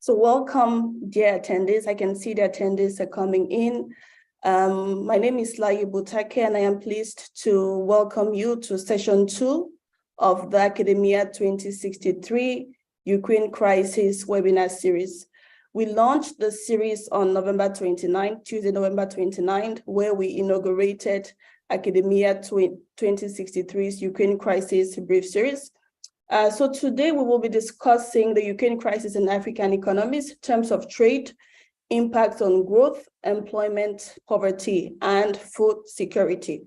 So welcome, dear attendees. I can see the attendees are coming in. My name is Layi Butake, and I am pleased to welcome you to session 2 of the Academia 2063 Ukraine Crisis webinar series. We launched the series on November 29th, Tuesday, November 29th, where we inaugurated Academia 2063's Ukraine Crisis brief series. So today we will be discussing the Ukraine crisis in African economies, terms of trade, impact on growth, employment, poverty, and food security.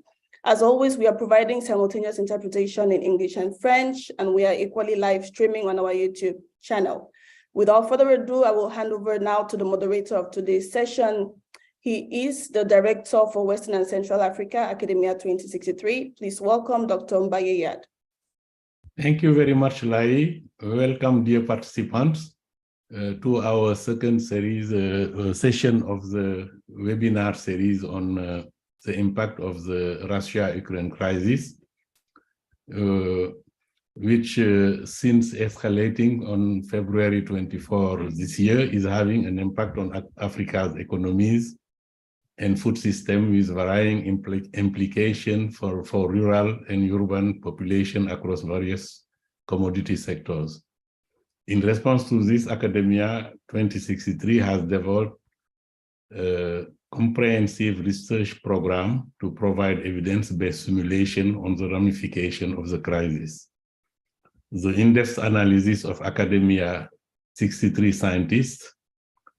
As always, we are providing simultaneous interpretation in English and French, and we are equally live streaming on our YouTube channel. Without further ado, I will hand over now to the moderator of today's session. He is the Director for Western and Central Africa, Academia 2063. Please welcome Dr. Mbayeyad. Thank you very much, Lai. Welcome, dear participants, to our second series session of the webinar series on the impact of the Russia-Ukraine crisis, which since escalating on February 24 this year is having an impact on Africa's economies and food system with varying implication for rural and urban population across various commodity sectors. In response to this, Academia 2063 has developed a comprehensive research program to provide evidence-based simulation on the ramification of the crisis. The in-depth analysis of Academia 63 scientists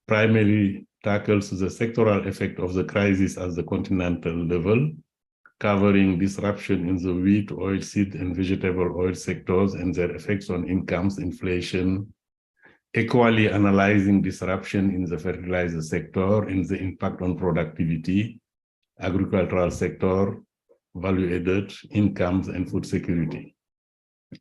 primarily tackles the sectoral effect of the crisis at the continental level, covering disruption in the wheat, oilseed, and vegetable oil sectors and their effects on incomes, inflation, equally analyzing disruption in the fertilizer sector and the impact on productivity, agricultural sector, value-added, incomes, and food security,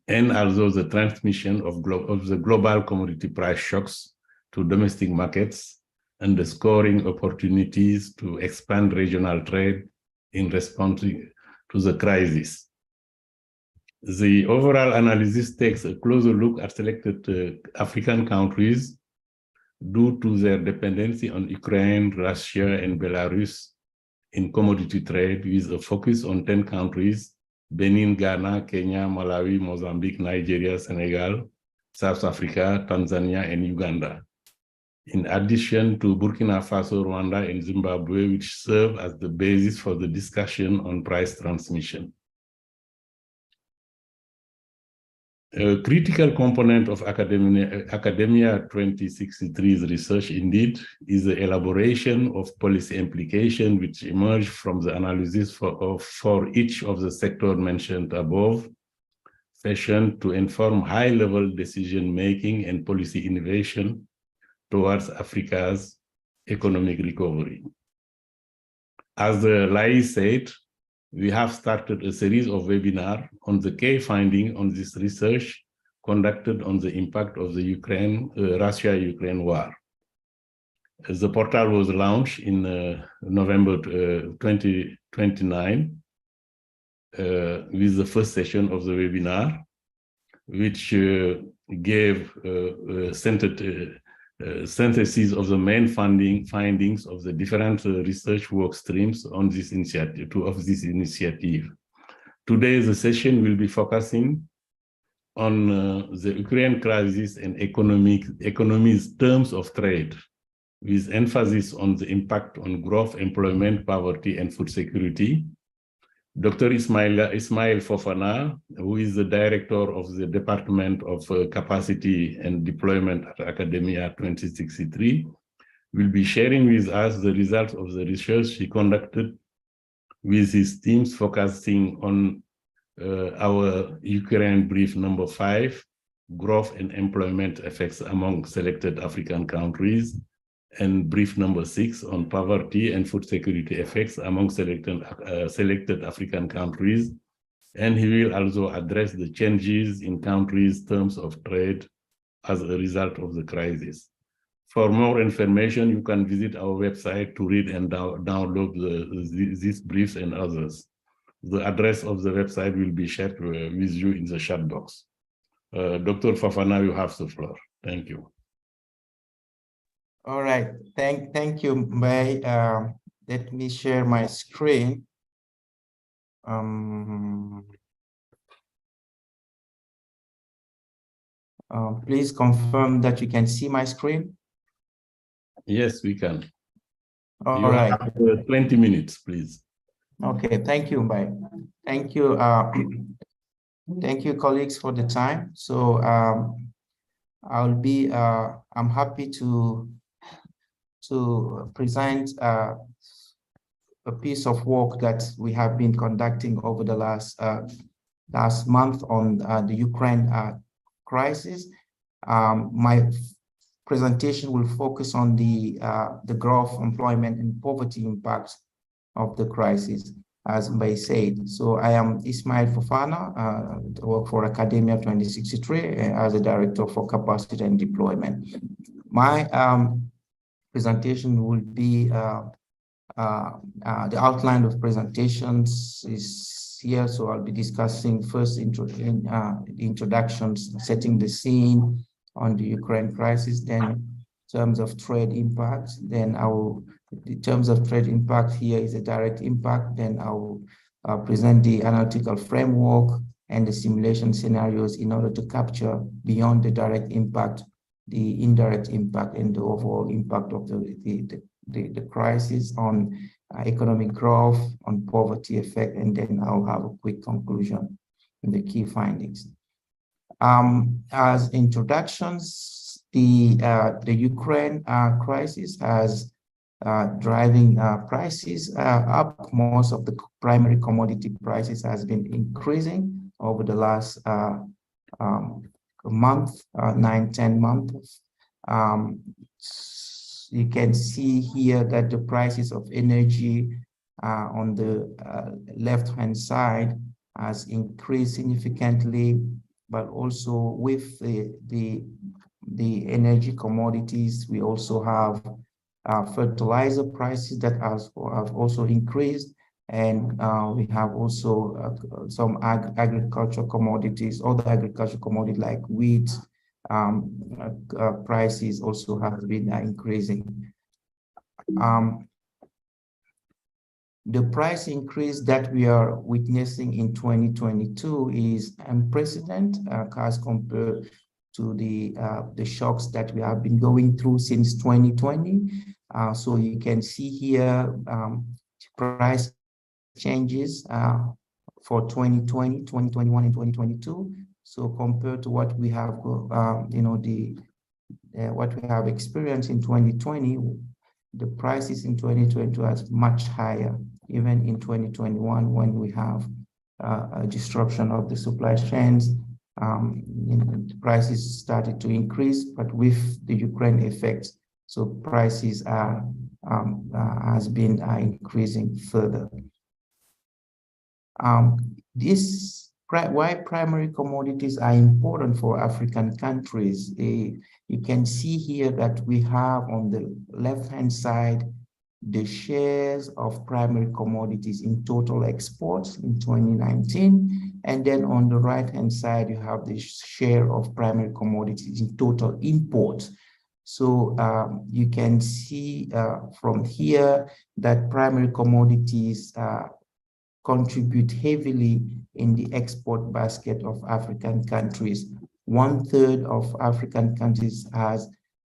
and also the transmission of the global commodity price shocks to domestic markets, underscoring opportunities to expand regional trade in response to the crisis. The overall analysis takes a closer look at selected African countries due to their dependency on Ukraine, Russia, and Belarus in commodity trade, with a focus on 10 countries: Benin, Ghana, Kenya, Malawi, Mozambique, Nigeria, Senegal, South Africa, Tanzania, and Uganda, in addition to Burkina Faso, Rwanda, and Zimbabwe, which serve as the basis for the discussion on price transmission. A critical component of Academia 2063's research, indeed, is the elaboration of policy implications which emerge from the analysis for each of the sectors mentioned above, fashioned to inform high-level decision-making and policy innovation towards Africa's economic recovery. As Lai said, we have started a series of webinars on the key findings on this research conducted on the impact of the Russia-Ukraine war. The portal was launched in November 2029 with the first session of the webinar, which gave synthesis of the main findings of the different research work streams on this initiative. Today, the session will be focusing on the Ukraine crisis and economy's terms of trade, with emphasis on the impact on growth, employment, poverty, and food security. Dr. Ismail Fofana, who is the director of the Department of Capacity and Deployment at Academia 2063, will be sharing with us the results of the research he conducted with his teams, focusing on our Ukraine brief number 5, growth and employment effects among selected African countries, and brief number 6 on poverty and food security effects among selected African countries. And he will also address the changes in countries' terms of trade as a result of the crisis. For more information, you can visit our website to read and download these briefs and others. The address of the website will be shared with you in the chat box. Dr. Fofana, you have the floor. Thank you. All right. Thank you, Mbai. Let me share my screen. Please confirm that you can see my screen. Yes, we can. All you right. have 20 minutes, please. Okay, thank you, Mbai. Thank you. Thank you, colleagues, for the time. So I'm happy to present a piece of work that we have been conducting over the last month on the Ukraine crisis. My presentation will focus on the growth, employment, and poverty impacts of the crisis, as Mbai said. So I am Ismail Fofana, I work for Academia 2063 as a director for capacity and deployment. My presentation will be the outline of presentations is here. So I'll be discussing first introductions, setting the scene on the Ukraine crisis, then in terms of trade impact, then in terms of trade impact, here is a direct impact, then I will present the analytical framework and the simulation scenarios in order to capture beyond the direct impact, the indirect impact and the overall impact of the crisis on economic growth, on poverty effect, and then I'll have a quick conclusion in the key findings. As introductions, the Ukraine crisis has driving prices up. Most of the primary commodity prices has been increasing over the last month, 9-10 months. You can see here that the prices of energy on the left-hand side has increased significantly, but also with the energy commodities, we also have fertilizer prices that have also increased, and we have also some agricultural commodities, other agricultural commodities like wheat, prices also have been increasing. The price increase that we are witnessing in 2022 is unprecedented as compared to the shocks that we have been going through since 2020. So you can see here price changes for 2020, 2021, and 2022. So compared to what we have, what we have experienced in 2020, the prices in 2022 are much higher, even in 2021 when we have a disruption of the supply chains. The prices started to increase, but with the Ukraine effects, so prices has been increasing further. Why primary commodities are important for African countries. You can see here that we have on the left-hand side the shares of primary commodities in total exports in 2019. And then on the right-hand side, you have the share of primary commodities in total imports. So you can see from here that primary commodities contribute heavily in the export basket of African countries. 1/3 of African countries has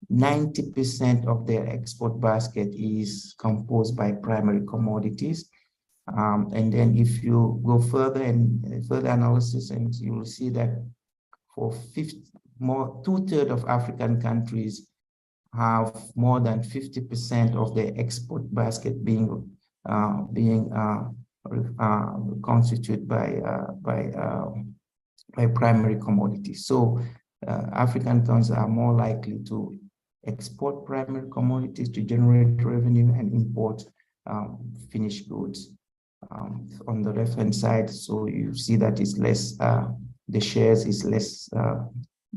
90% of their export basket is composed by primary commodities. And then if you go further and further analysis, and you will see that for 2/3 of African countries have more than 50% of their export basket being constituted by primary commodities. So African countries are more likely to export primary commodities to generate revenue and import finished goods. On the left-hand side, so you see that it's less, the shares is less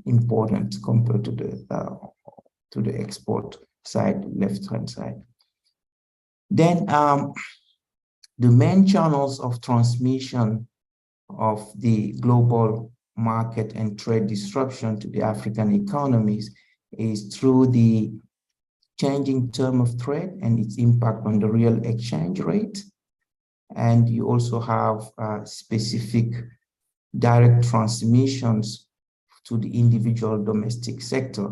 important compared to the export side, left-hand side. Then the main channels of transmission of the global market and trade disruption to the African economies is through the changing term of trade and its impact on the real exchange rate. And you also have specific direct transmissions to the individual domestic sector.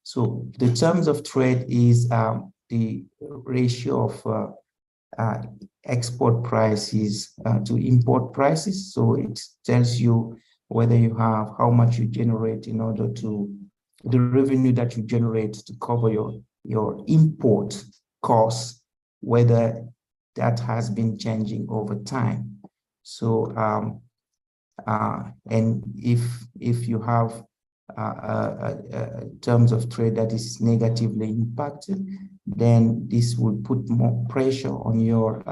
So the terms of trade is the ratio of export prices to import prices. So it tells you whether you have how much you generate in order to the revenue that you generate to cover your import costs, whether that has been changing over time. So and if you have terms of trade that is negatively impacted, then this will put more pressure on your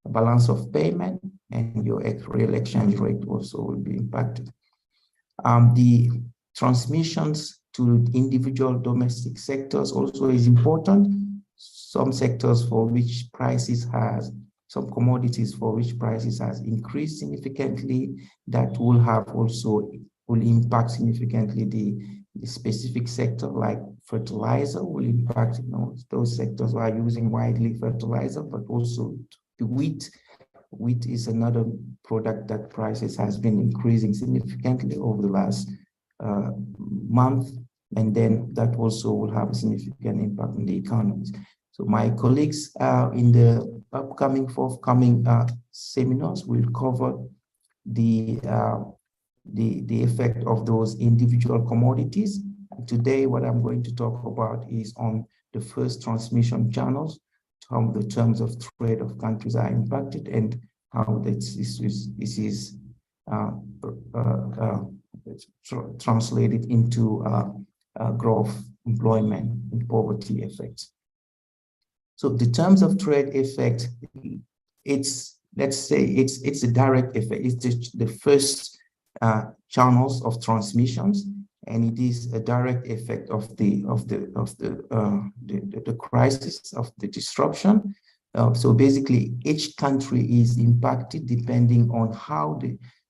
balance of payment, and your real exchange rate also will be impacted. The transmissions to individual domestic sectors also is important. Some sectors for which prices has, some commodities for which prices has increased significantly, that will have also will impact significantly the specific sector, like fertilizer will impact those sectors who are using widely fertilizer, but also the wheat. Wheat is another product that prices has been increasing significantly over the last month, and then that also will have a significant impact on the economies. So my colleagues in the forthcoming seminars will cover the effect of those individual commodities. And today, what I'm going to talk about is on the first transmission channels, how the terms of trade of countries are impacted, and how this is translated into growth, employment, and poverty effects. So the terms of trade effect, let's say it's a direct effect. It's the first channels of transmissions, and it is a direct effect of the crisis, of the disruption. So basically, each country is impacted depending on how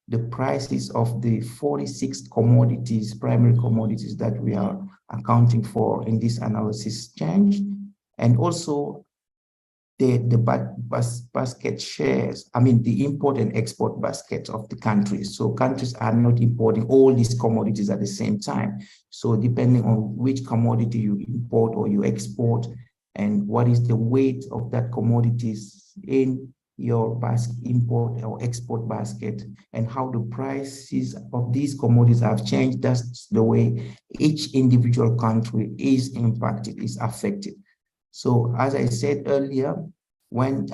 the prices of the 46 commodities, primary commodities that we are accounting for in this analysis change, and also the basket shares, the import and export baskets of the countries. So countries are not importing all these commodities at the same time. So depending on which commodity you import or you export, and what is the weight of that commodities in your import or export basket, and how the prices of these commodities have changed, that's the way each individual country is impacted, is affected. So as I said earlier, when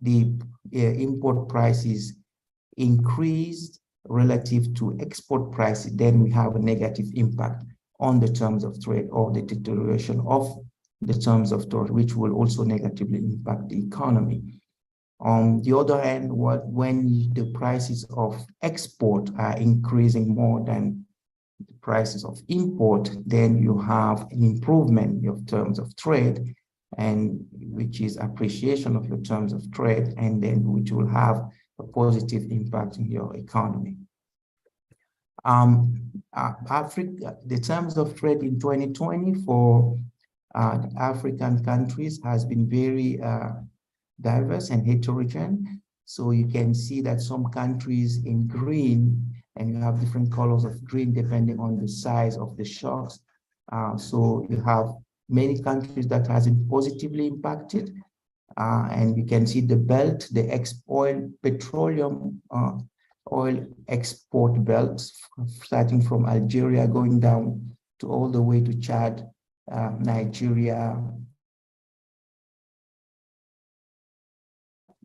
the import prices increased relative to export prices, then we have a negative impact on the terms of trade, or the deterioration of the terms of trade, which will also negatively impact the economy. On the other hand, when the prices of export are increasing more than the prices of import, then you have an improvement in your terms of trade, and which is appreciation of your terms of trade, and then which will have a positive impact in your economy. Africa, the terms of trade in 2020 for the African countries has been very diverse and heterogeneous. So you can see that some countries in green, and you have different colors of green depending on the size of the shocks. So you have many countries that has been positively impacted. And you can see the belt, the petroleum oil export belts, starting from Algeria, going down to all the way to Chad, Nigeria.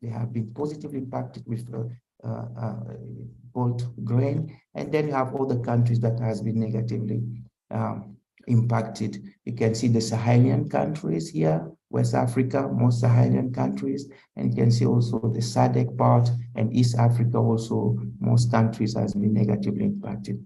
They have been positively impacted with both grain, and then you have other countries that has been negatively impacted. You can see the Sahelian countries here, West Africa, most Sahelian countries, and you can see also the SADC part, and East Africa also, most countries has been negatively impacted.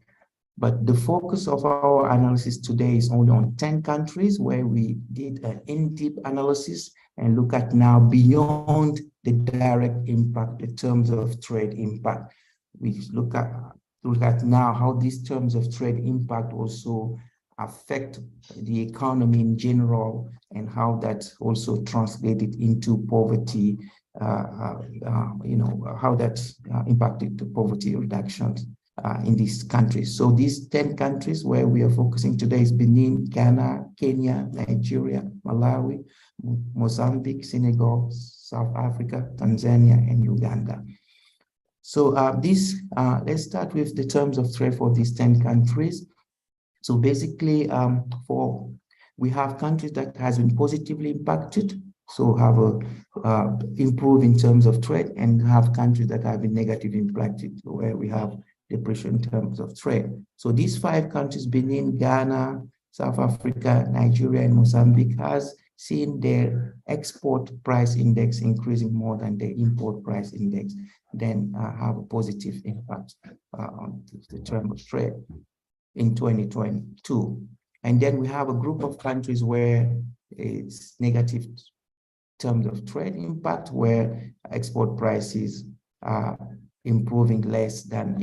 But the focus of our analysis today is only on 10 countries, where we did an in-depth analysis and look at now beyond the direct impact, the terms of trade impact. We look at now how these terms of trade impact also affect the economy in general, and how that also translated into poverty, how that impacted the poverty reduction in these countries. So these 10 countries where we are focusing today is Benin, Ghana, Kenya, Nigeria, Malawi, Mozambique, Senegal, South Africa, Tanzania, and Uganda. So let's start with the terms of trade for these 10 countries. So basically, we have countries that has been positively impacted, so have improved in terms of trade, and have countries that have been negatively impacted, where we have depression in terms of trade. So these 5 countries, Benin, Ghana, South Africa, Nigeria, and Mozambique, has seen their export price index increasing more than the import price index, then have a positive impact on the term of trade in 2022. And then we have a group of countries where it's negative terms of trade impact, where export prices are increasing less than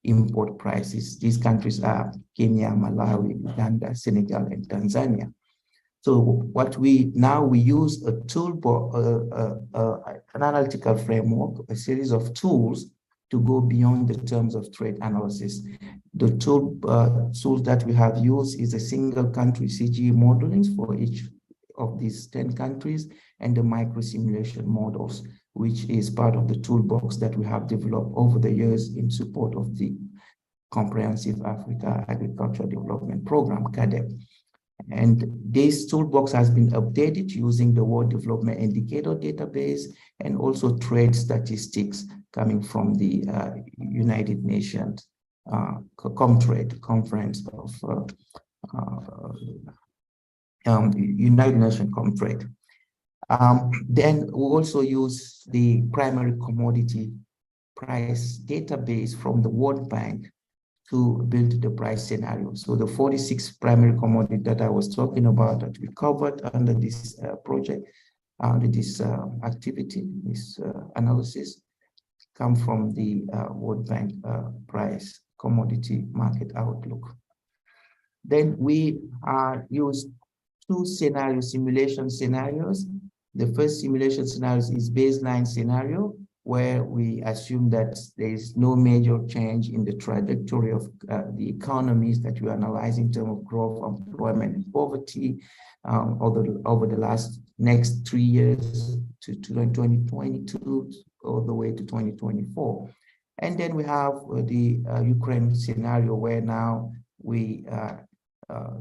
import prices. These countries are Kenya, Malawi, Uganda, Senegal, and Tanzania. So what we use a toolbox, an analytical framework, a series of tools to go beyond the terms of trade analysis. The tools that we have used is a single country CGE modeling for each of these 10 countries, and the micro simulation models, which is part of the toolbox that we have developed over the years in support of the Comprehensive Africa Agricultural Development Program, CADEP. And this toolbox has been updated using the World Development Indicator database, and also trade statistics coming from the United Nations Comtrade Conference of United Nations Comtrade. Then we also use the primary commodity price database from the World Bank to build the price scenario. So the 46 primary commodities that I was talking about that we covered under this project, under this activity, this analysis, come from the World Bank price commodity market outlook. Then we use 2 simulation scenarios. The first simulation scenario is baseline scenario, where we assume that there is no major change in the trajectory of the economies that we analyze in terms of growth, employment, and poverty over the next 3 years to 2022 all the way to 2024. And then we have the Ukraine scenario, where now we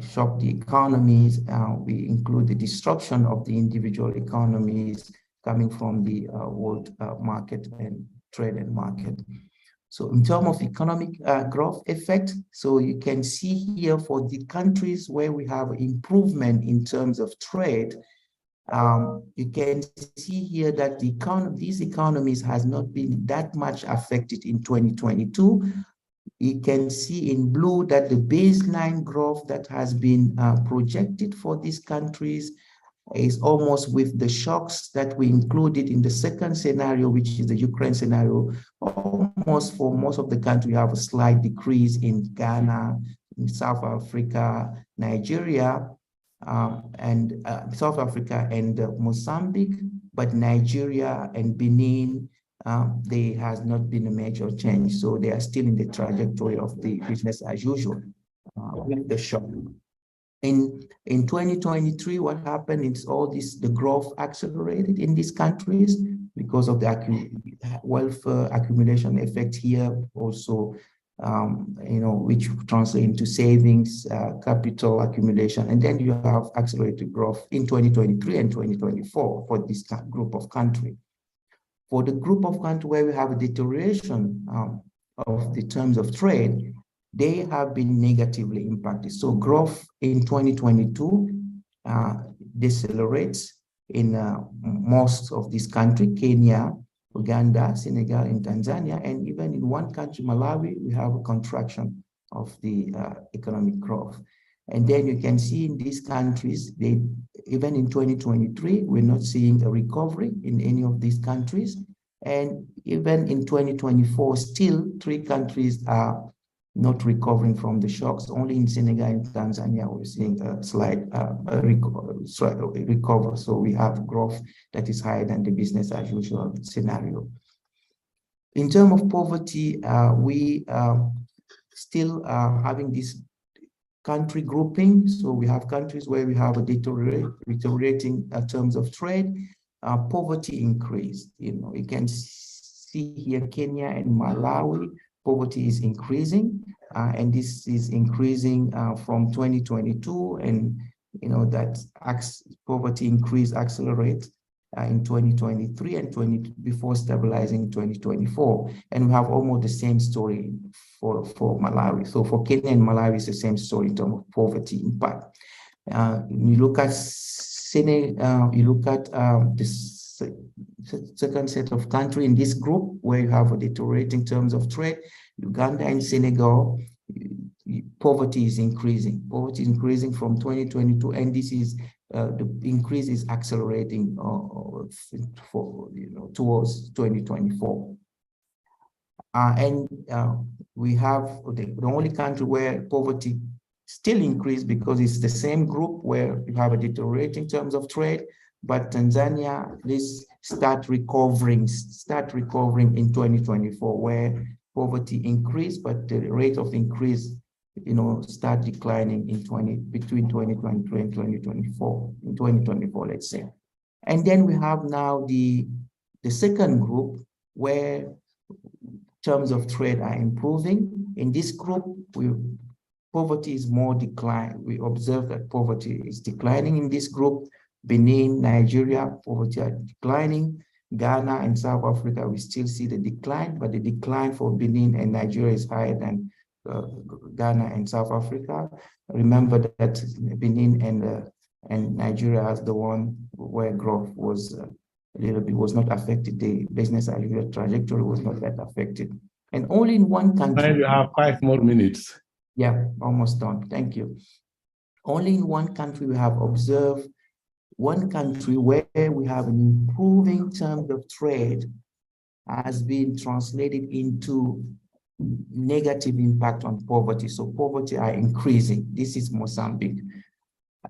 shock the economies. We include the destruction of the individual economies coming from the world market and trade and market. So in terms of economic growth effect, so you can see here for the countries where we have improvement in terms of trade, you can see here that these economies has not been that much affected in 2022. You can see in blue that the baseline growth that has been projected for these countries is almost with the shocks that we included in the second scenario, which is the Ukraine scenario. Almost for most of the country, we have a slight decrease in Ghana, in South Africa, Nigeria, and South Africa and Mozambique, but Nigeria and Benin, there has not been a major change. So they are still in the trajectory of the business as usual with the shock. In 2023, what happened is the growth accelerated in these countries because of the welfare accumulation effect here also, which translate into savings, capital accumulation, and then you have accelerated growth in 2023 and 2024 for this group of countries. For the group of countries where we have a deterioration of the terms of trade, they have been negatively impacted. So growth in 2022 decelerates in most of these countries, Kenya, Uganda, Senegal, and Tanzania. And even in one country, Malawi, we have a contraction of the economic growth. And then you can see in these countries, even in 2023, we're not seeing a recovery in any of these countries. And even in 2024, still 3 countries are not recovering from the shocks. Only in Senegal and Tanzania, we're seeing a slight recover. So we have growth that is higher than the business as usual scenario. In terms of poverty, we still having this country grouping. So we have countries where we have a deteriorating terms of trade, poverty increased. You can see here Kenya and Malawi, poverty is increasing, and this is increasing from 2022, and that poverty increase accelerates in 2023 and before stabilizing in 2024. And we have almost the same story for Malawi. So for Kenya and Malawi, it's the same story in terms of poverty impact. You look at Senegal, you look at this second set of country in this group where you have a deteriorating terms of trade, Uganda and Senegal, poverty is increasing. Poverty is increasing from 2022, and this is the increase is accelerating towards 2024. And we have the only country where poverty still increased because it's the same group where you have a deteriorating terms of trade, but Tanzania, this start recovering in 2024, where poverty increased, but the rate of increase start declining between 2023 and 2024, in 2024, let's say. And then we have now the second group where terms of trade are improving. In this group, poverty is more decline. We observe that poverty is declining in this group. Benin, Nigeria, poverty are declining. Ghana and South Africa, we still see the decline, but the decline for Benin and Nigeria is higher than Ghana and South Africa. Remember that Benin and Nigeria is the one where growth was a little bit was not affected. The business as usual trajectory was not that affected. And only in one country. And you have 5 more minutes. Yeah, almost done. Thank you. Only in one country we have observed one country where we have an improving terms of trade has been translated into negative impact on poverty. So poverty are increasing. This is Mozambique.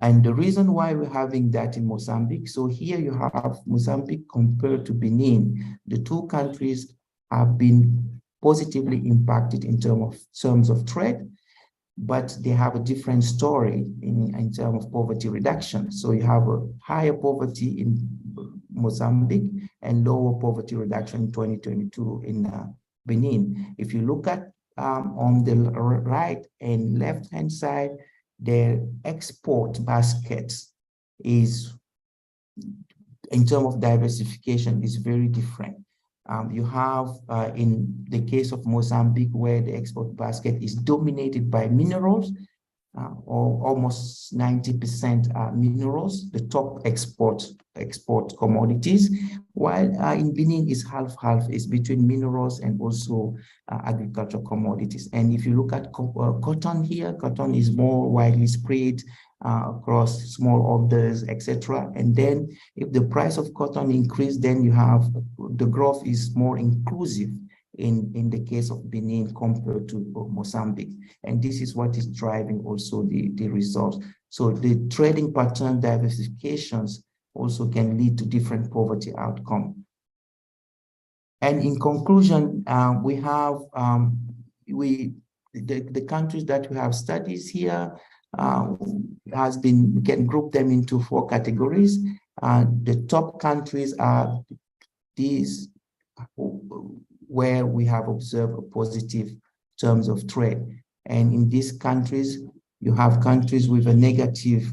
And the reason why we're having that in Mozambique, so here you have Mozambique compared to Benin. The two countries have been positively impacted in terms of trade, but they have a different story in terms of poverty reduction. So you have a higher poverty in Mozambique and lower poverty reduction in 2022 in Benin. If you look at on the right and left-hand side, their export baskets is, in terms of diversification, is very different. You have, in the case of Mozambique, where the export basket is dominated by minerals, or almost 90% are minerals, the top export commodities, while in Benin is half-half, is between minerals and also agricultural commodities. And if you look at cotton here, cotton is more widely spread across small orders, etc. And then if the price of cotton increase, then you have the growth is more inclusive in the case of Benin compared to Mozambique. And this is what is driving also the results. So the trading pattern diversifications also can lead to different poverty outcome. And in conclusion, we have the countries that we have studies here we can group them into 4 categories. The top countries are these where we have observed a positive terms of trade. And in these countries, you have countries with a negative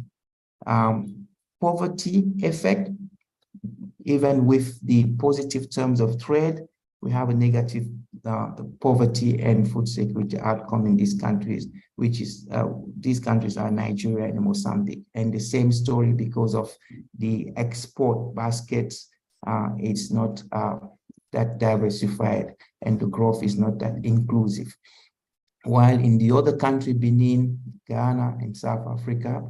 poverty effect. Even with the positive terms of trade, we have a negative poverty and food security outcome in these countries, which is, these countries are Nigeria and Mozambique. And the same story because of the export baskets, it's not that diversified and the growth is not that inclusive. While in the other country, Benin, Ghana, and South Africa,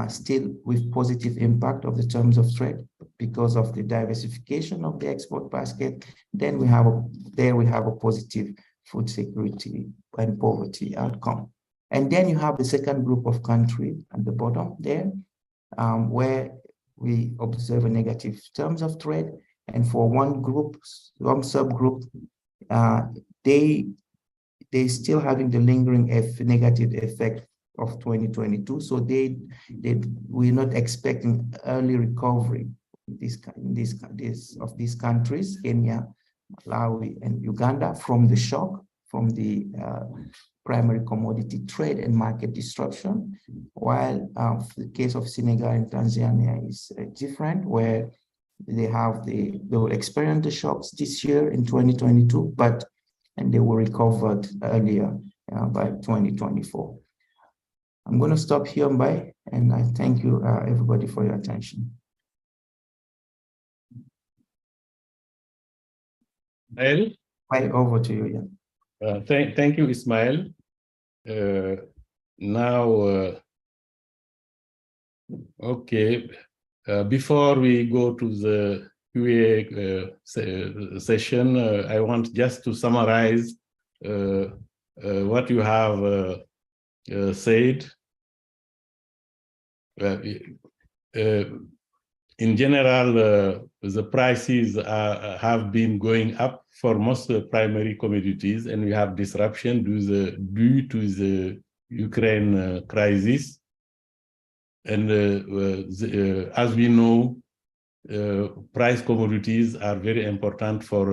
still with positive impact of the terms of trade because of the diversification of the export basket, then we have a positive food security and poverty outcome. And then you have the second group of countries at the bottom there, where we observe a negative terms of trade. And for one group, one subgroup, they still having the lingering negative effect of 2022. So we're not expecting early recovery of these countries, Kenya, Malawi, and Uganda, from the shock from the primary commodity trade and market disruption, while the case of Senegal and Tanzania is different, where they will experience the shocks this year in 2022, and they were recovered earlier by 2024. I'm going to stop here, Mbai, and I thank you, everybody, for your attention. Ismail? Bye, over to you, Ian. Thank you, Ismail. Okay, before we go to the QA session, I want just to summarize what you have said. In general, the prices have been going up for most primary commodities, and we have disruption due to the Ukraine crisis. And as we know, price commodities are very important for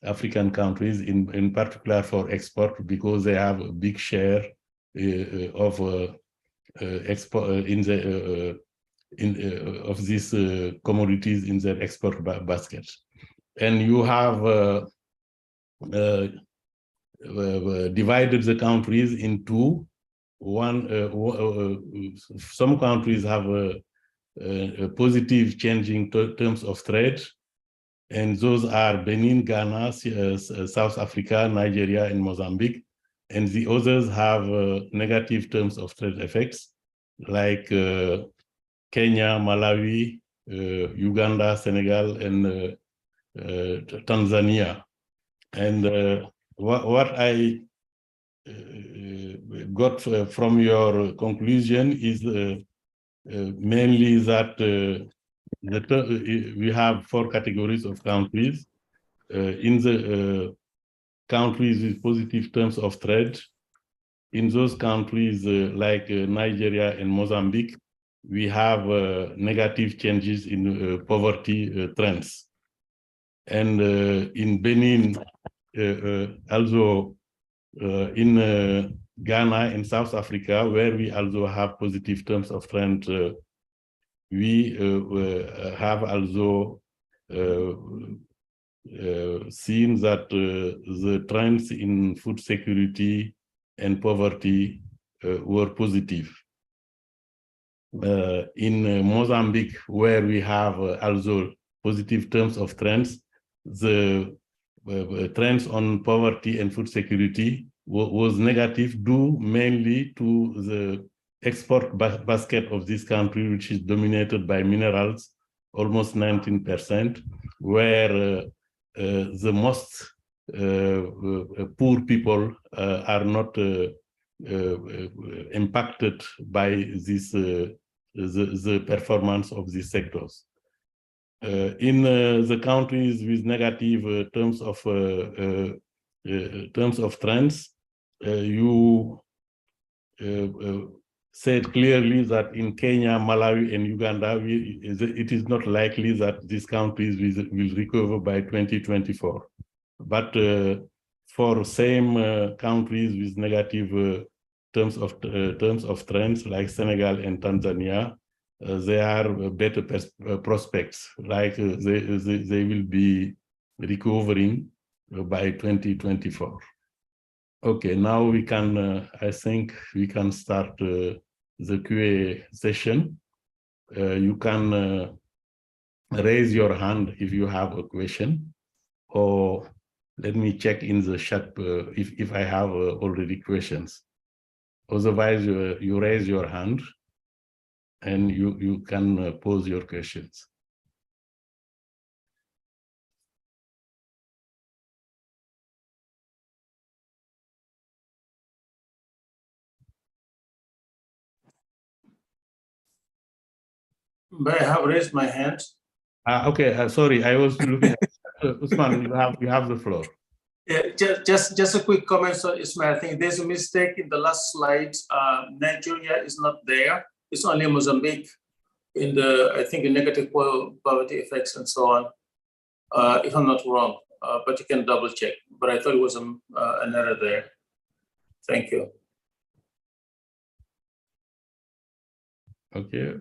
African countries, in particular for export, because they have a big share of export of these commodities in their export basket. And you have divided the countries into some countries have a positive changing terms of trade, and those are Benin, Ghana, South Africa, Nigeria, and Mozambique. And the others have negative terms of trade effects, like Kenya, Malawi, Uganda, Senegal, and Tanzania. And what I got from your conclusion is mainly that we have 4 categories of countries. In the countries with positive terms of trade, in those countries like Nigeria and Mozambique, we have negative changes in poverty trends. And in Benin, also in Ghana and South Africa, where we also have positive terms of trend, we have also seen that the trends in food security and poverty were positive. In Mozambique, where we have also positive terms of trends, the trends on poverty and food security was negative, due mainly to the export basket of this country, which is dominated by minerals, almost 19%, where the most poor people are not impacted by this the performance of these sectors. In the countries with negative terms of trends, you said clearly that in Kenya, Malawi, and Uganda, it is not likely that these countries will recover by 2024. But for same countries with negative terms of trends, like Senegal and Tanzania, there are better prospects, like they will be recovering by 2024. Okay, now we can, I think we can start the QA session. You can raise your hand if you have a question, or let me check in the chat if I have already questions. Otherwise, you raise your hand and you can pose your questions. But I have raised my hand. Okay, sorry, I was looking at Usman, you have the floor. Yeah, just a quick comment, so Ismail. I think there's a mistake in the last slide. Nigeria is not there. It's only Mozambique in the, I think, in negative poverty effects and so on, if I'm not wrong, but you can double check. But I thought it was an error there. Thank you. Okay.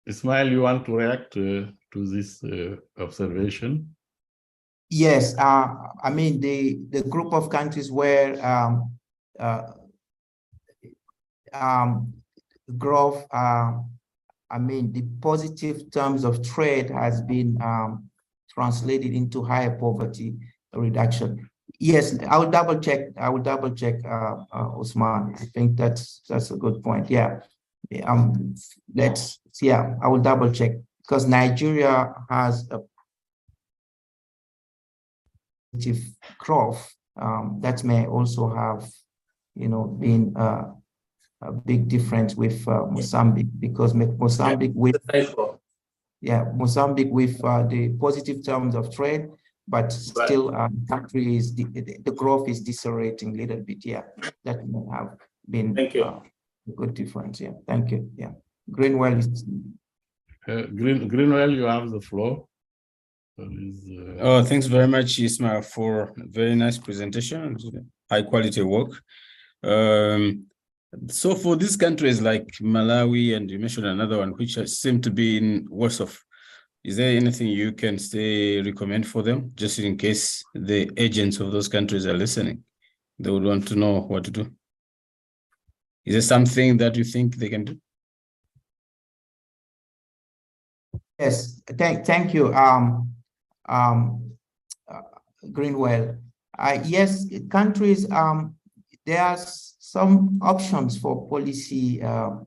Ismail, you want to react to this observation? Yes, I mean, the group of countries where growth, I mean, the positive terms of trade has been translated into higher poverty reduction. Yes, I will double check. Usman. I think that's a good point. Yeah, I will double check because Nigeria has a positive growth that may also have, been a big difference with Mozambique, because Mozambique with the positive terms of trade, but still country is the growth is decelerating a little bit. Yeah, that may have been a good difference. Yeah, thank you. Yeah, Greenwell is Greenwell, you have the floor. Thanks very much, Ismail, for a very nice presentation, high quality work. So for these countries like Malawi, and you mentioned another one, which seem to be in worse off, is there anything you can recommend for them, just in case the agents of those countries are listening? They would want to know what to do. Is there something that you think they can do? Yes, thank you, Greenwell. Yes, countries, there are some options for policy, in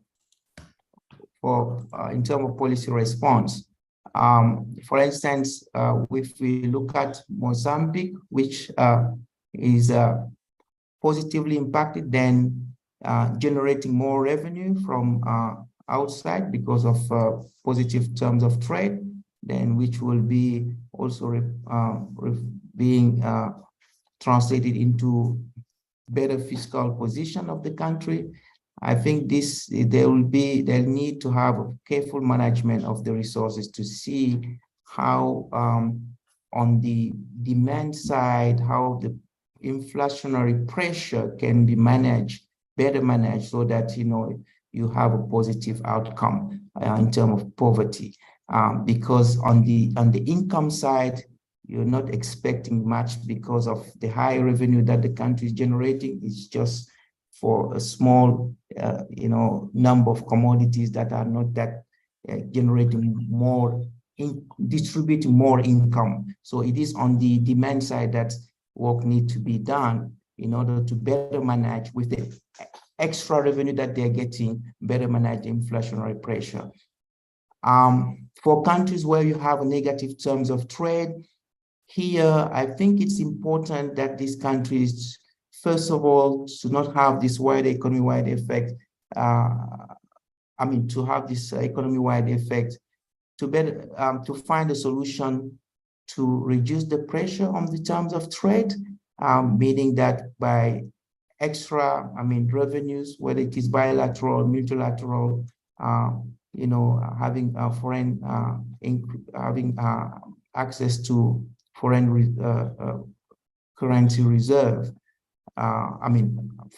terms of policy response. For instance, if we look at Mozambique, which is positively impacted, then generating more revenue from outside because of positive terms of trade, then which will be also being translated into better fiscal position of the country. I think they'll need to have a careful management of the resources to see how on the demand side, how the inflationary pressure can be better managed, so that you have a positive outcome in terms of poverty. Because on the income side, you're not expecting much because of the high revenue that the country is generating. It's just for a small, number of commodities that are not that generating more, distributing more income. So it is on the demand side that work needs to be done in order to better manage with the extra revenue that they're getting, better manage the inflationary pressure. For countries where you have negative terms of trade, here, I think it's important that these countries, first of all, to not have this economy-wide effect. To have this economy-wide effect, to find a solution to reduce the pressure on the terms of trade, meaning that by extra, revenues, whether it is bilateral, multilateral, having access to foreign currency reserve,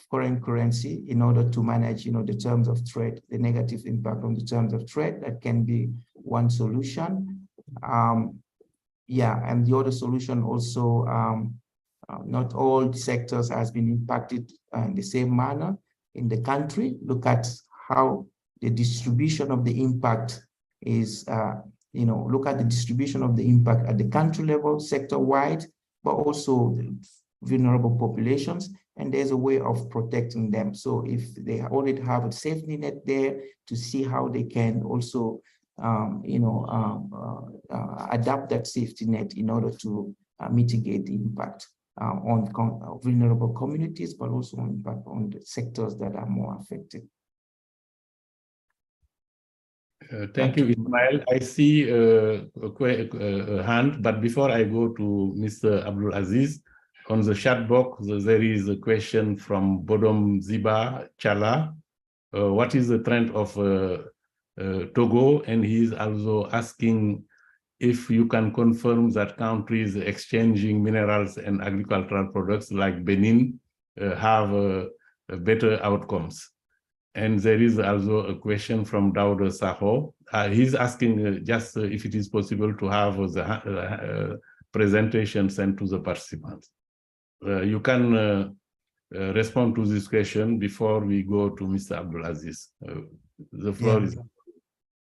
foreign currency, in order to manage, the terms of trade, the negative impact on the terms of trade. That can be one solution. And the other solution also, not all sectors has been impacted in the same manner in the country. Look at how the distribution of the impact is, look at the distribution of the impact at the country level, sector-wide, but also the vulnerable populations, and there's a way of protecting them. So if they already have a safety net there, to see how they can also, adapt that safety net in order to mitigate the impact on vulnerable communities, but also impact on the sectors that are more affected. Thank you, Ismail. I see a hand, but before I go to Mr. Abdul Aziz, on the chat box, there is a question from Bodom Ziba Chala. What is the trend of Togo? And he's also asking if you can confirm that countries exchanging minerals and agricultural products like Benin have better outcomes. And there is also a question from Dauda Saho. He's asking just if it is possible to have the presentation sent to the participants. You can respond to this question before we go to Mr. Abdul Aziz. The floor is.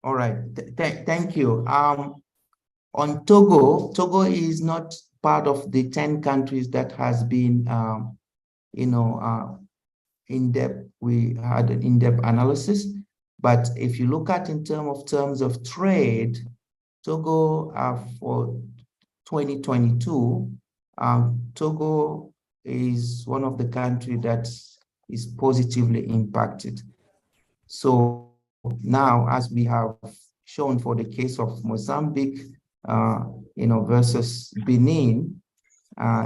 All right, thank you. On Togo, Togo is not part of the 10 countries that has been, in-depth. We had an in-depth analysis, but if you look at in terms of trade, Togo for 2022, Togo is one of the countries that is positively impacted. So now, as we have shown for the case of Mozambique, versus Benin,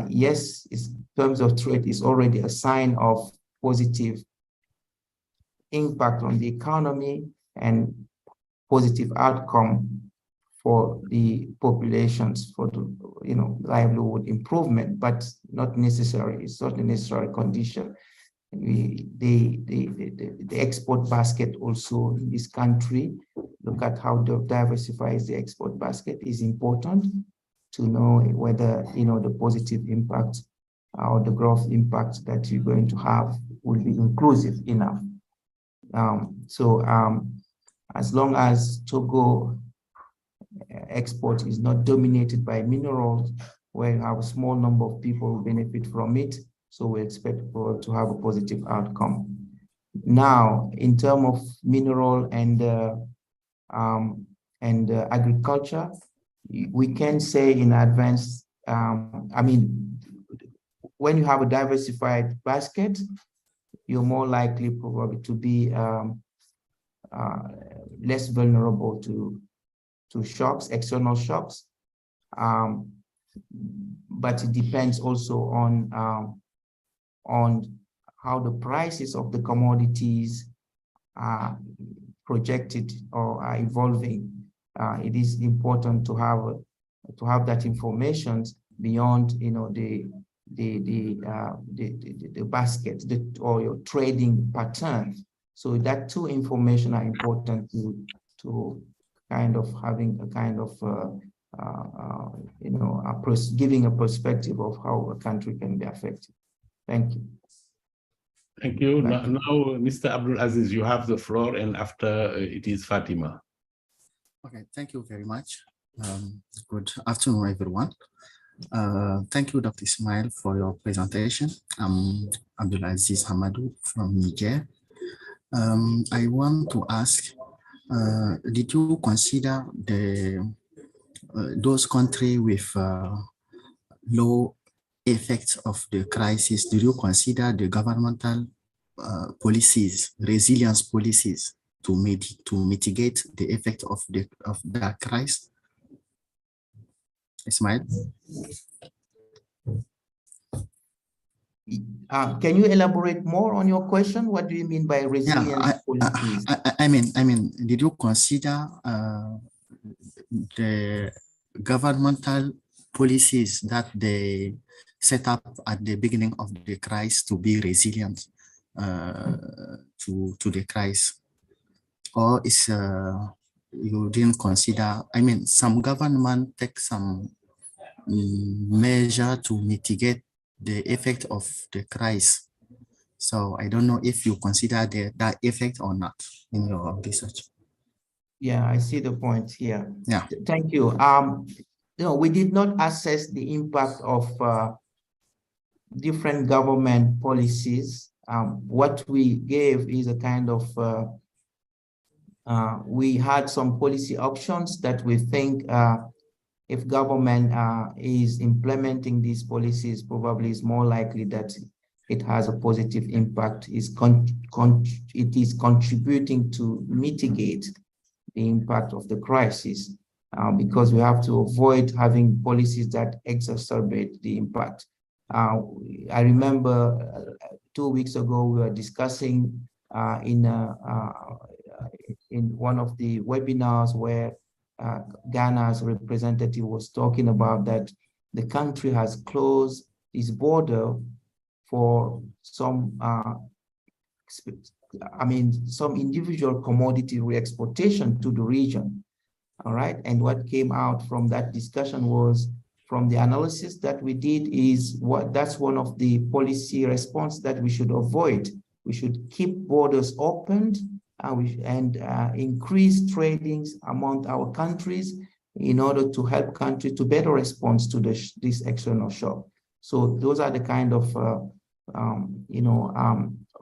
yes, in terms of trade is already a sign of positive impact on the economy and positive outcome for the populations, for the livelihood improvement, but not necessary. It's not a necessary condition. The export basket also in this country, look at how diversifies the export basket is important to know whether the positive impact or the growth impact that you're going to have will be inclusive enough. As long as Togo export is not dominated by minerals, where you have a small number of people who benefit from it, so we expect to have a positive outcome. Now, in terms of mineral and agriculture, we can say in advance, when you have a diversified basket, you're more likely probably to be less vulnerable to shocks, external shocks. But it depends also on how the prices of the commodities are projected or are evolving. It is important to have that information beyond the basket or your trading pattern. So that two information are important to kind of having a kind of giving a perspective of how a country can be affected. Thank you. Thank you. Now, Mr. Abdul Aziz, you have the floor, and after it is Fatima. Okay, thank you very much. Good afternoon, everyone. Thank you, Dr. Ismail, for your presentation. I'm Abdul Aziz Hamadou from Niger. I want to ask, did you consider those countries with low effects of the crisis? Do you consider the governmental policies, resilience policies, to mitigate the effect of that crisis? Ismail? Can you elaborate more on your question? What do you mean by resilience policies? I mean, did you consider the governmental policies that they set up at the beginning of the crisis to be resilient to the crisis? Or is you didn't consider, some government take some measure to mitigate the effect of the crisis. So I don't know if you consider that effect or not in your research. Yeah, I see the point here. Yeah. Thank you. We did not assess the impact of different government policies. What we gave is a kind of, we had some policy options that we think if government is implementing these policies, probably is more likely that it has a positive impact. It is contributing to mitigate the impact of the crisis, because we have to avoid having policies that exacerbate the impact. I remember 2 weeks ago, we were discussing in one of the webinars where Ghana's representative was talking about that the country has closed its border for some, some individual commodity re-exportation to the region. All right, and what came out from that discussion was, from the analysis that we did, is that's one of the policy response that we should avoid. We should keep borders opened and increase tradings among our countries in order to help countries to better respond to this external shock. So those are the kind of,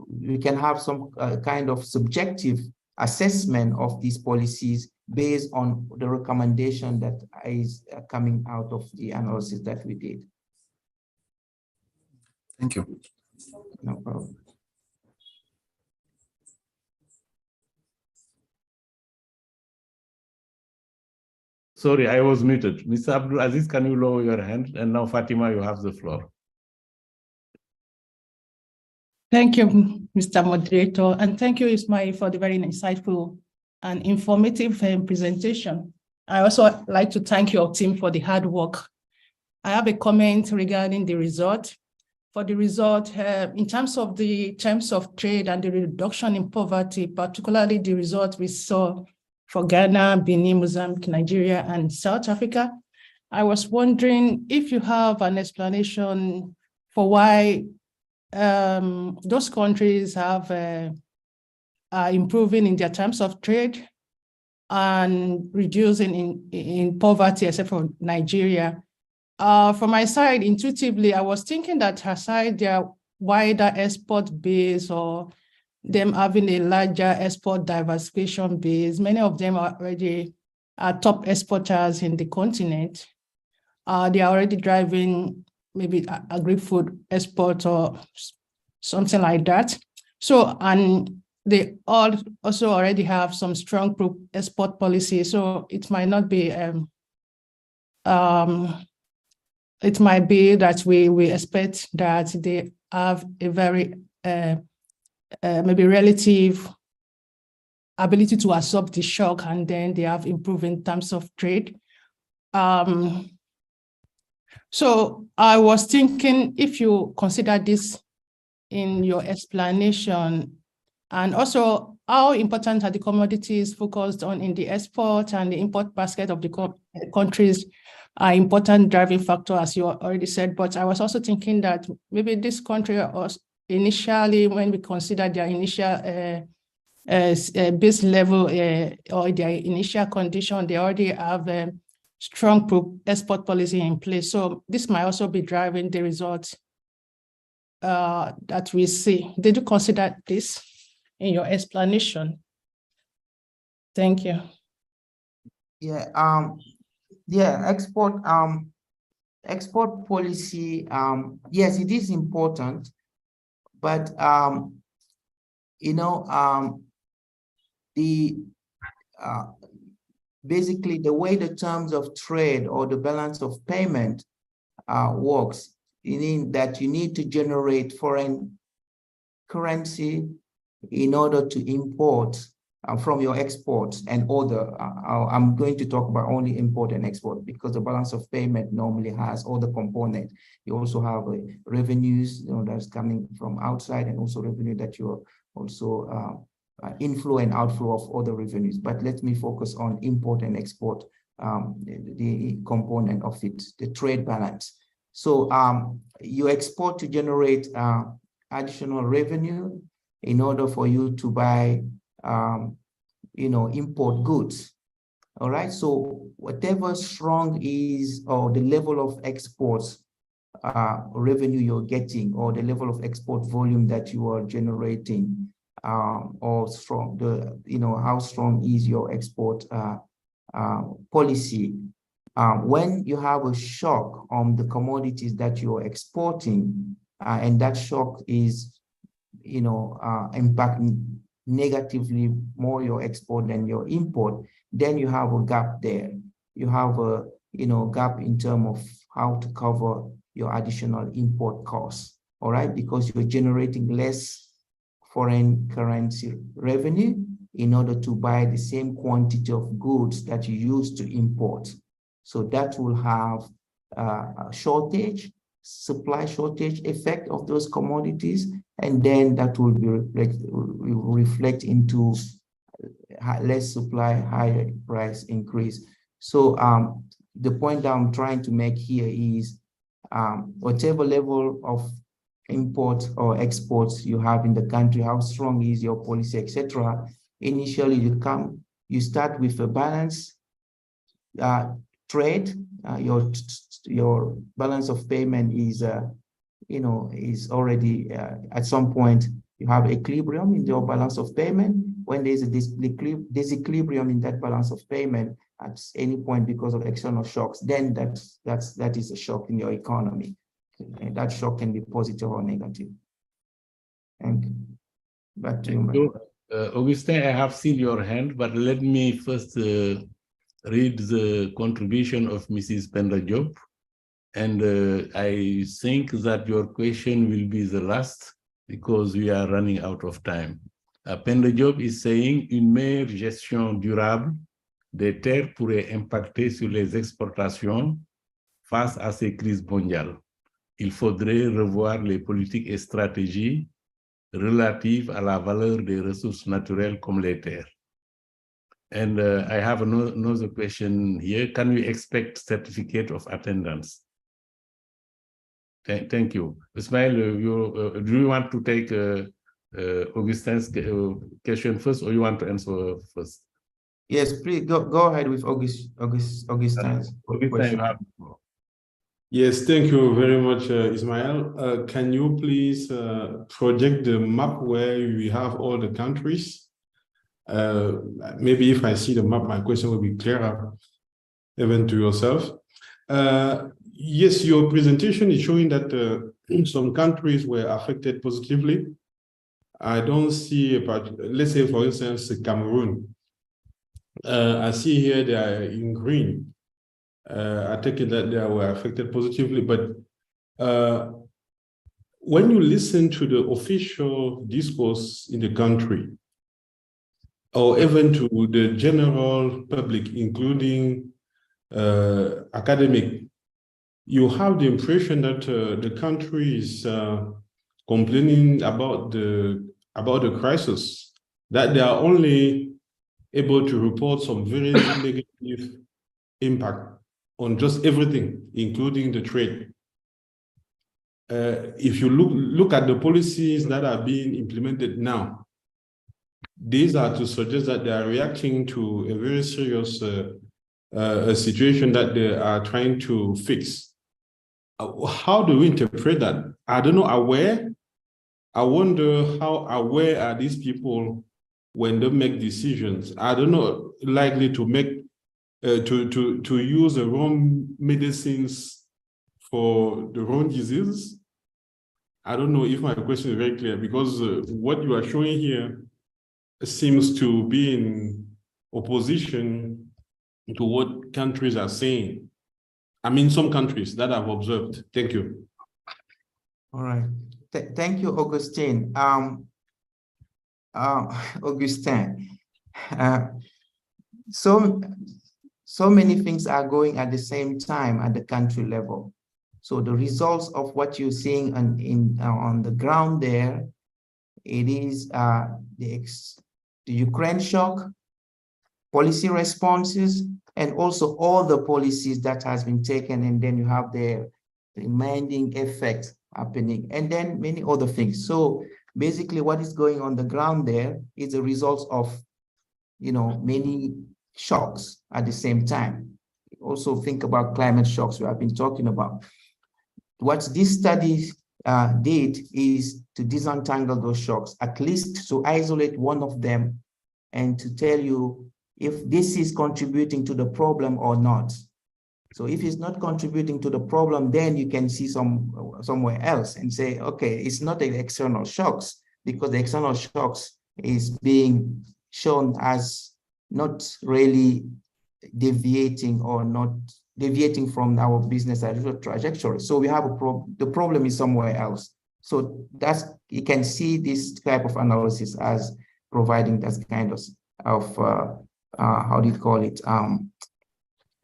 we can have some kind of subjective assessment of these policies based on the recommendation that is coming out of the analysis that we did. Thank you. No problem. Sorry, I was muted. Mr. Abdul Aziz, can you lower your hand? And now, Fatima, you have the floor. Thank you, Mr. Moderator, and thank you, Ismail, for the very insightful and informative presentation. I also like to thank your team for the hard work. I have a comment regarding the result. For the result, in terms of the terms of trade and the reduction in poverty, particularly the result we saw for Ghana, Benin, Mozambique, Nigeria, and South Africa, I was wondering if you have an explanation for why those countries are improving in their terms of trade and reducing in poverty, except for Nigeria. From my side, intuitively, I was thinking that aside their wider export base or them having a larger export diversification base, many of them are already top exporters in the continent. They are already driving maybe agri-food export or something like that. So, and they all also already have some strong export policy. So it might not be, it might be that we expect that they have a very maybe relative ability to absorb the shock, and then they have improved in terms of trade. So I was thinking if you consider this in your explanation, and also how important are the commodities focused on in the export and the import basket of the countries are important driving factor, as you already said. But I was also thinking that maybe this country was initially, when we consider their initial base level or their initial condition, they already have a strong export policy in place. So this might also be driving the results that we see. Did you consider this in your explanation? Thank you. Yeah, export policy, yes, it is important, but basically the way the terms of trade or the balance of payment works, meaning that you need to generate foreign currency in order to import from your exports and other. I'm going to talk about only import and export because the balance of payment normally has all the components. You also have revenues, that's coming from outside, and also revenue that you're also inflow and outflow of other revenues. But let me focus on import and export, the component of it, the trade balance. So you export to generate additional revenue in order for you to buy import goods. All right, so whatever strong is, or the level of exports revenue you're getting, or the level of export volume that you are generating, or strong, how strong is your export policy. When you have a shock on the commodities that you're exporting, and that shock is, impacting negatively more your export than your import, then you have a gap there. You have a gap in terms of how to cover your additional import costs, all right? Because you're generating less foreign currency revenue in order to buy the same quantity of goods that you used to import. So that will have a shortage, supply shortage effect of those commodities, and then that will reflect into less supply, higher price increase. So the point that I'm trying to make here is whatever level of imports or exports you have in the country, how strong is your policy, etc. Initially, you start with a balanced trade. Your balance of payment is is already at some point you have equilibrium in your balance of payment. When there's a disequilibrium in that balance of payment at any point because of external shocks, then that is a shock in your economy. And that shock can be positive or negative. Thank you. Back to you. Augustin, I have seen your hand, but let me first read the contribution of Mrs. Penda Job. And I think that your question will be the last because we are running out of time. Penda Job is saying une meilleure gestion durable des terres pourrait impacter sur les exportations face à ces crises mondiales. Il faudrait revoir les politiques et stratégies relatives à la valeur des ressources naturelles comme les terres. And I have another question here. Can we expect certificate of attendance? Thank you. Ismail, do you want to take Augustin's question first, or you want to answer first? Yes, please go ahead with Augustin's question. Yes, thank you very much, Ismail. Can you please project the map where we have all the countries? Maybe if I see the map, my question will be clearer, even to yourself. Yes, your presentation is showing that some countries were affected positively. I don't see, let's say, for instance, Cameroon. I see here they are in green. I take it that they were affected positively, but when you listen to the official discourse in the country, or even to the general public, including academic, you have the impression that the country is complaining about the crisis, that they are only able to report some very negative impact on just everything, including the trade. If you look at the policies that are being implemented now, these are to suggest that they are reacting to a very serious situation that they are trying to fix. How do we interpret that? I don't know, aware? I wonder how aware are these people when they make decisions? I don't know, likely to make to use the wrong medicines for the wrong disease. I don't know if my question is very clear, because what you are showing here seems to be in opposition to what countries are saying. I mean, some countries that I've observed. Thank you. All right. Thank you, Augustine. Augustine, so many things are going at the same time at the country level. So the results of what you're seeing on the ground there, it is the Ukraine shock, policy responses, and also all the policies that has been taken, and then you have the remaining effects happening, and then many other things. So basically what is going on the ground there is a result of, many shocks at the same time. Also think about climate shocks we have been talking about. What this study did is to disentangle those shocks, at least to isolate one of them and to tell you if this is contributing to the problem or not. So if it's not contributing to the problem, then you can see somewhere else and say, okay, it's not the external shocks, because the external shocks is being shown as, not really deviating or not deviating from our business as usual trajectory. So we have the problem is somewhere else. So that's, you can see this type of analysis as providing that kind of how do you call it,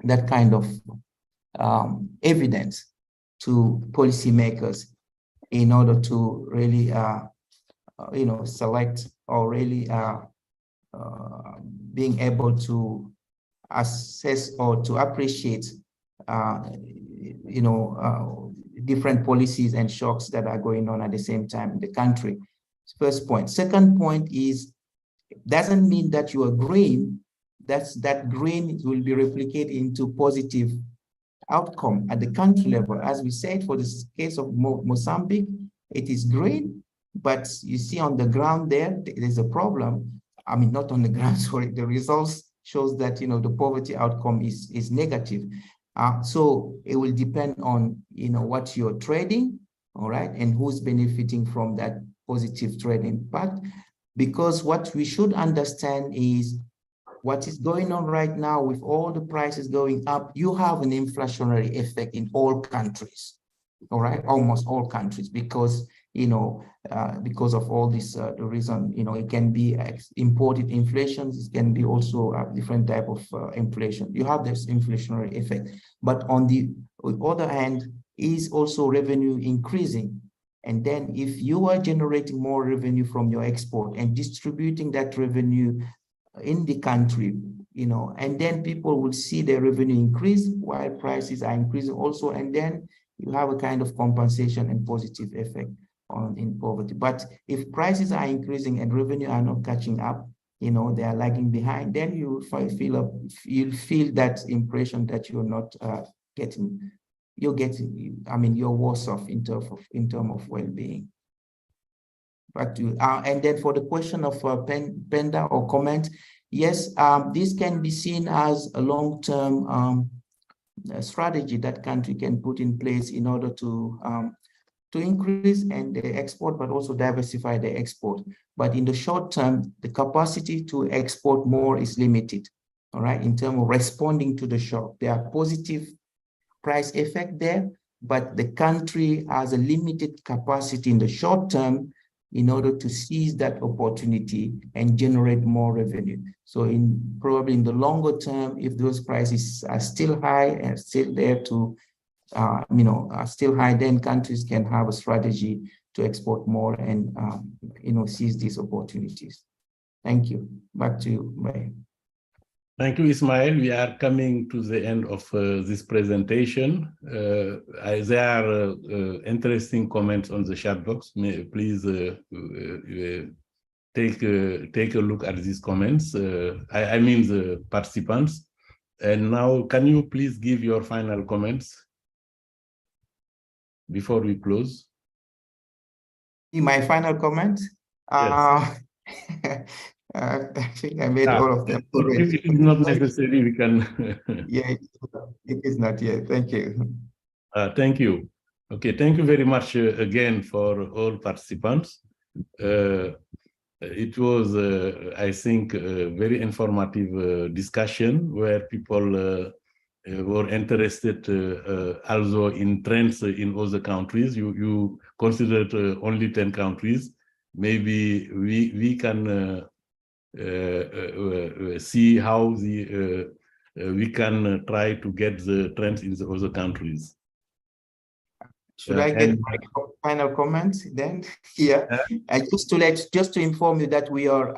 that kind of evidence to policymakers in order to really select or really being able to assess or to appreciate different policies and shocks that are going on at the same time in the country. First point. Second point is, doesn't mean that you are green, that green will be replicated into positive outcome at the country level. As we said, for this case of Mozambique, it is green, but you see on the ground there's a problem. I mean, not on the ground, sorry, the results shows that, the poverty outcome is negative. So it will depend on, what you're trading, all right, and who's benefiting from that positive trade impact. Because what we should understand is what is going on right now with all the prices going up, you have an inflationary effect in all countries, all right, almost all countries, because, because of all this, the reason, it can be imported inflation, it can be also a different type of inflation. You have this inflationary effect, but on the other hand, is also revenue increasing. And then if you are generating more revenue from your export and distributing that revenue in the country, and then people will see their revenue increase while prices are increasing also, and then you have a kind of compensation and positive effect in poverty. But if prices are increasing and revenue are not catching up, they are lagging behind, then you'll feel that impression that you're not getting. You're worse off in terms of well-being. Back to you. And then for the question of Penda or comment, yes, this can be seen as a long-term strategy that country can put in place in order to increase and the export, but also diversify the export. But in the short term, the capacity to export more is limited. All right, in terms of responding to the shock, there are positive price effect there, but the country has a limited capacity in the short term in order to seize that opportunity and generate more revenue. So probably in the longer term, if those prices are still high and still there to, are still high, then countries can have a strategy to export more and, seize these opportunities. Thank you. Back to you, May. Thank you, Ismail. We are coming to the end of this presentation. There are interesting comments on the chat box. Please take a look at these comments. I mean the participants. And now, can you please give your final comments before we close? My final comment? Yes. I think I made all of them already. If it is not necessary, we can. Yeah, it is not yet. Thank you. Thank you. Okay, thank you very much again for all participants. It was, I think, a very informative discussion where people were interested also in trends in other countries. You considered only 10 countries. Maybe we can see how we can try to get the trends in the other countries. Should I get my final comments then? Yeah, just to inform you that we are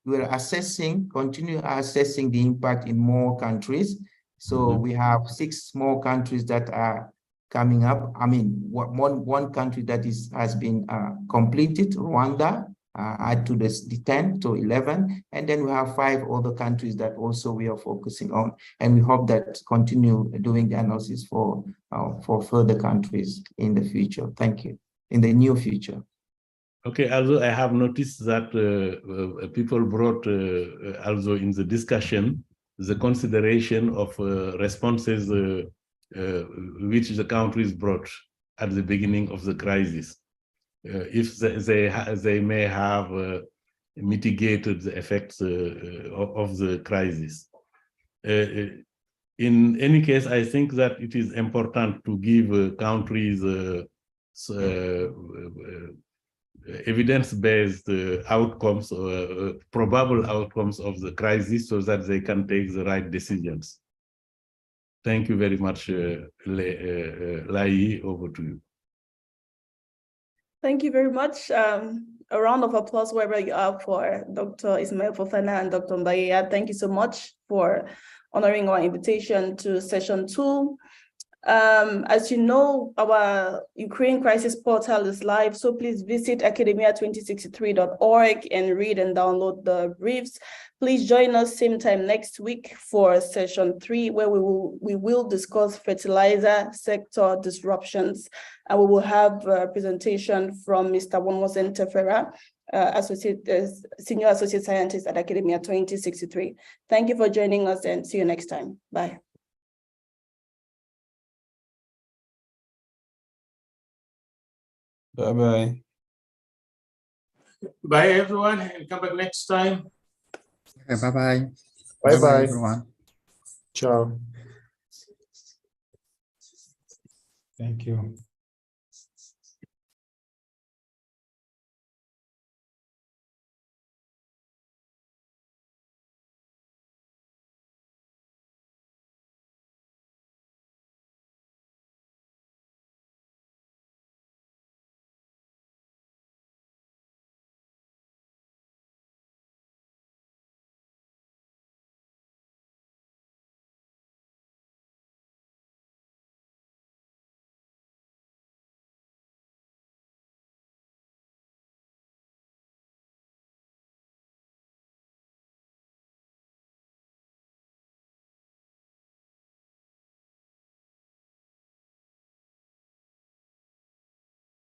continue assessing the impact in more countries. So we have 6 more countries that are coming up. I mean, one country that has been completed, Rwanda. Add to the 10 to 11, and then we have 5 other countries that also we are focusing on, and we hope that continue doing the analysis for further countries in the future. Thank you. In the near future. Okay. Also, I have noticed that people brought also in the discussion the consideration of responses which the countries brought at the beginning of the crisis. If they may have mitigated the effects of the crisis. In any case, I think that it is important to give countries evidence-based outcomes, probable outcomes of the crisis, so that they can take the right decisions. Thank you very much, Lai. Over to you. Thank you very much. A round of applause wherever you are for Dr. Ismail Fofana and Dr. Mbayeya. Thank you so much for honoring our invitation to session 2. As you know, our Ukraine crisis portal is live, so please visit academia2063.org and read and download the briefs. Please join us same time next week for session 3, where we will discuss fertilizer sector disruptions, and we will have a presentation from Mr. Womosen Tefera, Senior Associate Scientist at Academia 2063. Thank you for joining us, and see you next time. Bye. Bye-bye. Bye, everyone, and come back next time. Okay, bye-bye. Bye-bye, everyone. Ciao. Thank you.